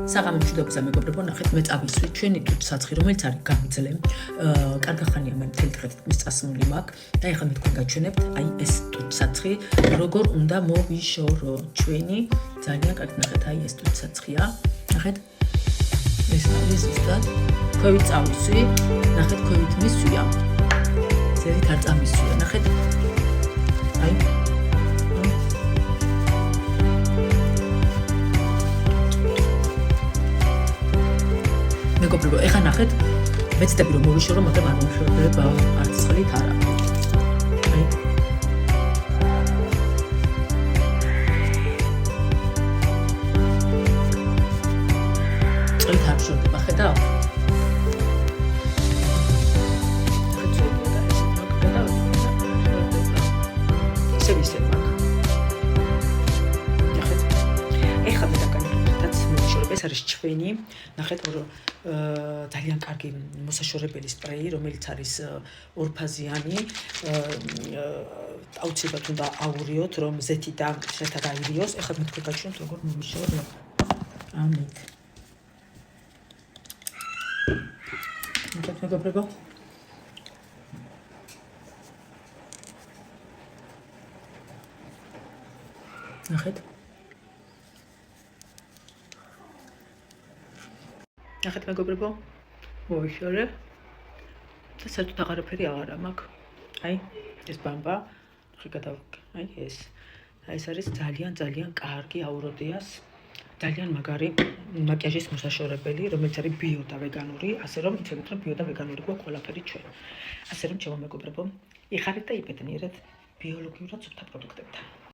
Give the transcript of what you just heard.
საღამო მშვიდობისა მეგობრებო, ნახეთ მე წავისვი ჩვენი თუთსაცხი, რომელიც არის გამძლე. კარგახანია მე მთელი დღე თითქმის წასმული მაქვს და ეხლა მე თქვენ გაჩვენებთ აი ეს თუთსაცხი, როგორ უნდა მოვიშორო ჩვენი ძალიან კარგი ნახეთ აი ეს თუთსაცხია. ნახეთ ეს არის ზუსტად ქვევით წავისვი, ნახეთ ქვევით მისვია. ზედით არ წამისვია, ნახეთ. აი მეგობრებო, ეხლა ნახეთ, მეცდები რომ მოვიშორო, მაგრამ არ მოვიშორებ არც წყლით არა. აი. წყლით არ ვიშორებ, ხედავ? ეს არის ჩვენი, ნახეთ, ძალიან კარგი მოსაშორებელი სპრეი, რომელიც არის ორფაზიანი. აუცილებლად უნდა აურიოთ, რომ ზეთი და შეთად აირიოს. ეხლა მე თქვენ გაჩვენებთ, როგორ მოვიშორებ. ამით. ნახეთ, მეგობრებო. ნახეთ. ნახეთ მეგობრებო, მოვიშორებ და საერთოდ აღარაფერი აღარა მაქვს. აი, ეს ბამბა, აი ეს. ეს არის ძალიან კარგი აუროდიას, ძალიან მაგარი მაკიაჟის მოსაშორებელი, რომელიც არის ბიო და ვეგანური, ასე რომ იცოდეთ, რომ ბიო და ვეგანური გვაქვს ყველაფერი ჩვენ. ასე რომ ჩემო მეგობრებო, იხარეთ და იბედნიერეთ ბიოლოგიურად სუფთა პროდუქტებთან.